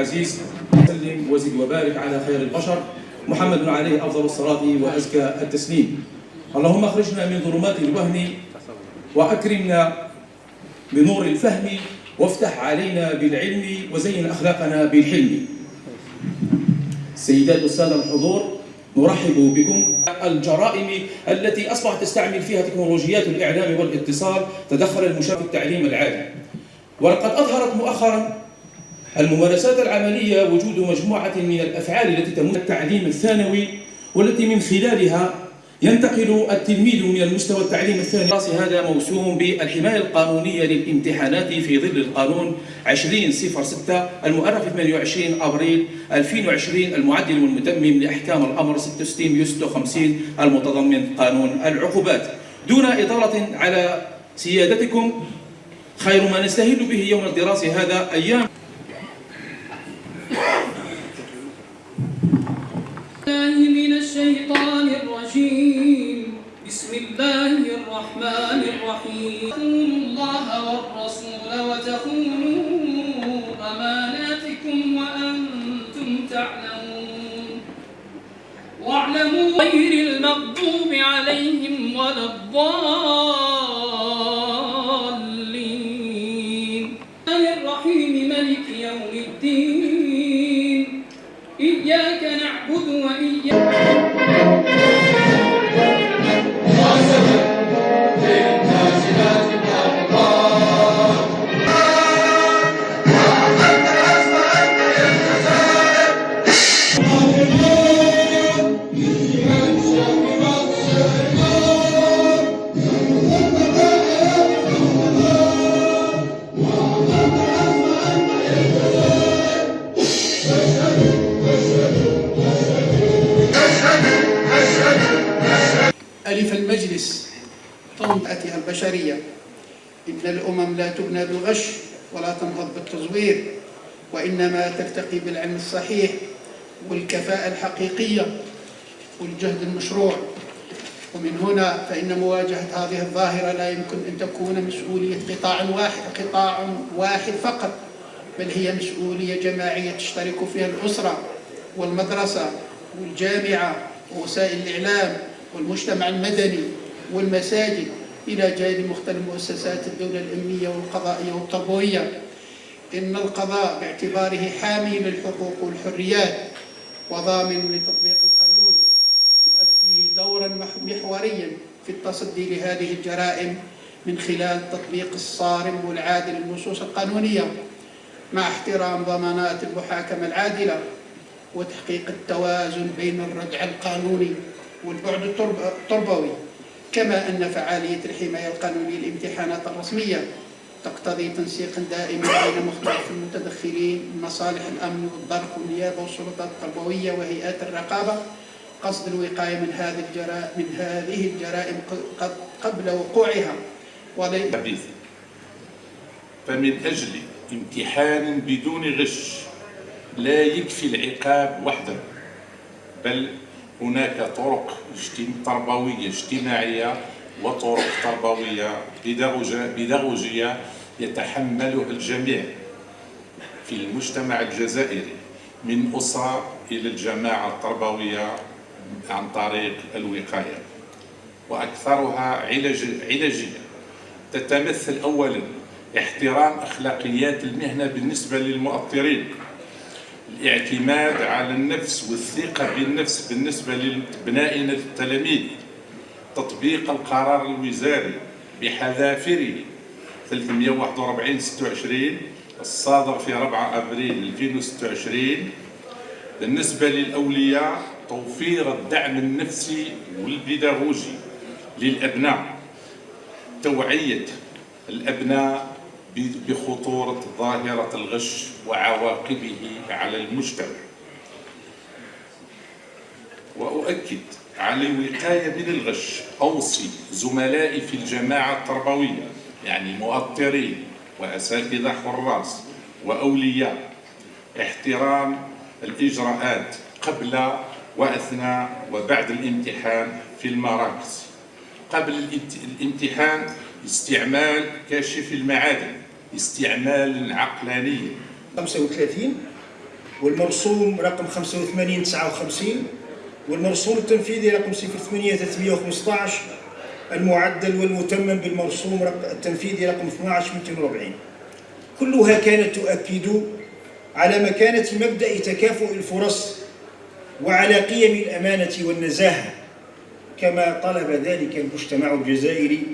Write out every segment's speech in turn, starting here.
العزيز، وسلم وزد وبارك على خير البشر محمد عليه أفضل الصلاة وأزكى التسليم. اللهم اخرجنا من ظلمات الوهم وأكرمنا بنور الفهم وافتح علينا بالعلم وزين أخلاقنا بالحلم. السيدات والسادة الحضور، نرحب بكم. الجرائم التي أصبحت تستعمل فيها تكنولوجيات الإعلام والاتصال تدخل المشاة في التعليم العالي، ولقد أظهرت مؤخرا الممارسات العملية وجود مجموعة من الأفعال التي تمس التعليم الثانوي، والتي من خلالها ينتقل التلميذ من المستوى التعليم الثانوي. هذا موسوم بالحماية القانونية للامتحانات في ظل القانون 2006 المؤرخ 28 أبريل 2020 المعدل والمتمم لأحكام الأمر 66 المتضمن قانون العقوبات. دون إطالة على سيادتكم، خير ما نستهل به يوم الدراسي هذا أيام من الشيطان الرجيم. بسم الله الرحمن الرحيم. تخونوا الله والرسول وتخونوا أماناتكم وأنتم تعلمون. واعلموا غير المغضوب عليهم ولا الضالين. الرحيم ملك يوم الدين. إياك نعبد وإياك ألف المجلس طمأتها البشرية. إن الأمم لا تبنى بالغش ولا تنهض بالتزوير، وإنما ترتقي بالعلم الصحيح والكفاءة الحقيقية والجهد المشروع. ومن هنا فإن مواجهة هذه الظاهرة لا يمكن أن تكون مسؤولية قطاع واحد فقط، بل هي مسؤولية جماعية تشترك فيها الأسرة والمدرسة والجامعة ووسائل الإعلام والمجتمع المدني والمساجد، إلى جانب مختلف مؤسسات الدولة الأمنية والقضائية والتربوية. إن القضاء باعتباره حامي للحقوق والحريات وضامن لتطبيق القانون يؤدي دورا محوريا في التصدي لهذه الجرائم من خلال تطبيق الصارم والعادل للنصوص القانونية، مع احترام ضمانات المحاكمة العادلة وتحقيق التوازن بين الردع القانوني والبعد التربوي. كما أن فعالية الحماية القانونية للامتحانات الرسمية تقتضي تنسيق دائم بين مختلف المتدخلين، مصالح الأمن والضبط والنيابة والسلطات التربوية وهيئات الرقابة، قصد الوقاية من هذه الجرائم قبل وقوعها. فمن أجل امتحان بدون غش لا يكفي العقاب وحده، بل هناك طرق تربوية اجتماعية وطرق تربوية بيداغوجية يتحملها الجميع في المجتمع الجزائري، من أسرة إلى الجماعة التربوية، عن طريق الوقاية، وأكثرها علاجية تتمثل أولاً احترام أخلاقيات المهنة بالنسبة للمؤطرين، الاعتماد على النفس والثقة بالنفس بالنسبة لأبنائنا التلاميذ، تطبيق القرار الوزاري بحذافيره 341/26 الصادر في 4 أبريل 2026. بالنسبة للأولياء توفير الدعم النفسي والبيداغوجي للأبناء، توعية الأبناء بخطورة ظاهرة الغش وعواقبه على المجتمع، وأؤكد على الوقاية من الغش. أوصي زملائي في الجماعة التربوية، يعني مؤطرين وأساتذة حراس وأولياء، احترام الإجراءات قبل وأثناء وبعد الامتحان في المراكز. قبل الامتحان استعمال كاشف المعادن استعمالا عقلانيا. 35 والمرسوم رقم 8559 والمرسوم التنفيذي رقم 08315 المعدل والمتمم بالمرسوم التنفيذي رقم 12240. كلها كانت تؤكد على مكانة مبدأ تكافؤ الفرص وعلى قيم الأمانة والنزاهة كما طلب ذلك المجتمع الجزائري،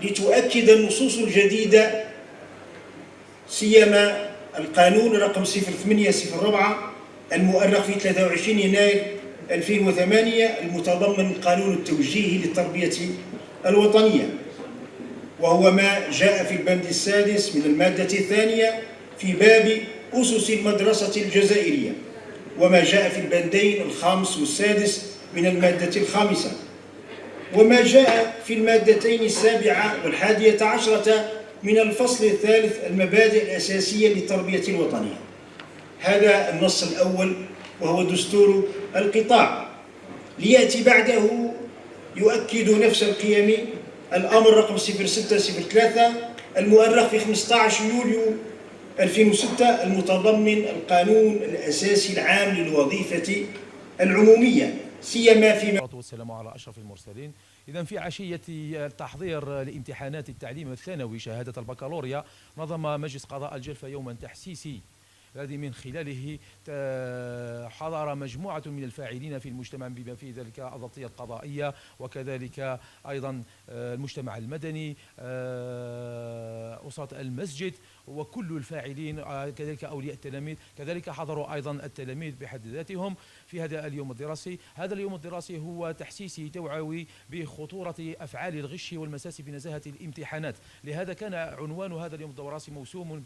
لتؤكد النصوص الجديدة سيما القانون رقم 0804 المؤرخ في 23 يناير 2008 المتضمن قانون التوجيه للتربية الوطنية، وهو ما جاء في البند السادس من المادة الثانية في باب أسس المدرسة الجزائرية، وما جاء في البندين الخامس والسادس من المادة الخامسة، وما جاء في المادتين السابعة والحادية عشرة من الفصل الثالث المبادئ الأساسية للتربية الوطنية. هذا النص الأول وهو دستور القطاع. ليأتي بعده يؤكد نفس القيم الأمر رقم 0603 المؤرخ في 15 يوليو 2006 المتضمن القانون الأساسي العام للوظيفة العمومية، سيما فيما والسلام على أشرف المرسلين. إذن في عشية التحضير لامتحانات التعليم الثانوي شهادة البكالوريا نظم مجلس قضاء الجلفة يوما تحسيسي الذي من خلاله حضر مجموعة من الفاعلين في المجتمع بما في ذلك الضبطية القضائية وكذلك أيضا المجتمع المدني، أسرة المسجد وكل الفاعلين، كذلك أولياء التلاميذ، كذلك حضروا أيضا التلاميذ بحد ذاتهم في هذا اليوم الدراسي. هذا اليوم الدراسي هو تحسيسي توعوي بخطورة أفعال الغش والمساس بنزاهة الامتحانات. لهذا كان عنوان هذا اليوم الدراسي موسوم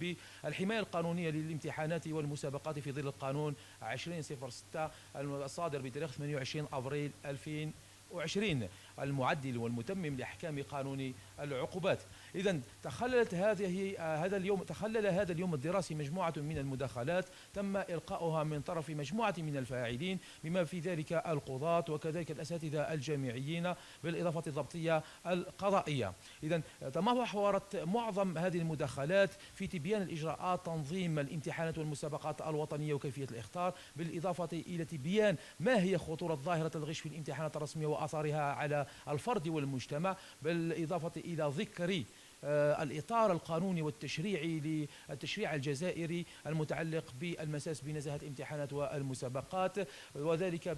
بالحماية القانونية للامتحانات والمسابقات في ظل القانون 2006 الصادر بتاريخ 28 أبريل 2020 المعدل والمتمم لأحكام قانون العقوبات. إذن تخلل هذا اليوم الدراسي مجموعة من المداخلات تم إلقاؤها من طرف مجموعة من الفاعلين بما في ذلك القضاة وكذلك الأساتذة الجامعيين بالإضافة الضبطية القضائية. إذن تمحورت معظم هذه المداخلات في تبيان الإجراءات تنظيم الامتحانات والمسابقات الوطنية وكيفية الإخطار، بالإضافة إلى تبيان ما هي خطورة ظاهرة الغش في الامتحانات الرسمية وآثارها على الفرد والمجتمع، بالإضافة إلى ذكر الإطار القانوني والتشريعي للتشريع الجزائري المتعلق بالمساس بنزاهة الامتحانات والمسابقات، وذلك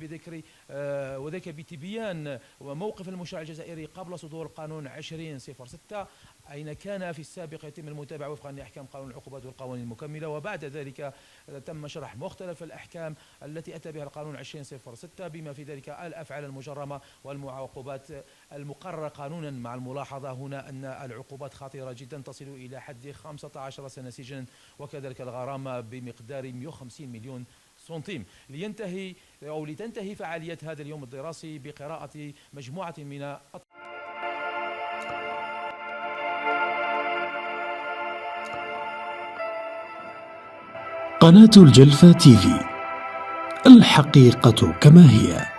بتبيان موقف المشرع الجزائري قبل صدور القانون 2006 أين كان في السابق يتم المتابعة وفقا لأحكام قانون العقوبات والقوانين المكملة، وبعد ذلك تم شرح مختلف الأحكام التي أتى بها القانون 2006 بما في ذلك الأفعال المجرمة والعقوبات المقررة قانونا، مع الملاحظة هنا أن العقوبات خطيرة جدا تصل إلى حد 15 سنة سجن وكذلك الغرامة بمقدار 150 مليون سنتيم. لتنتهي فعالية هذا اليوم الدراسي بقراءة مجموعة من قناة الجلفة تيفي، الحقيقة كما هي.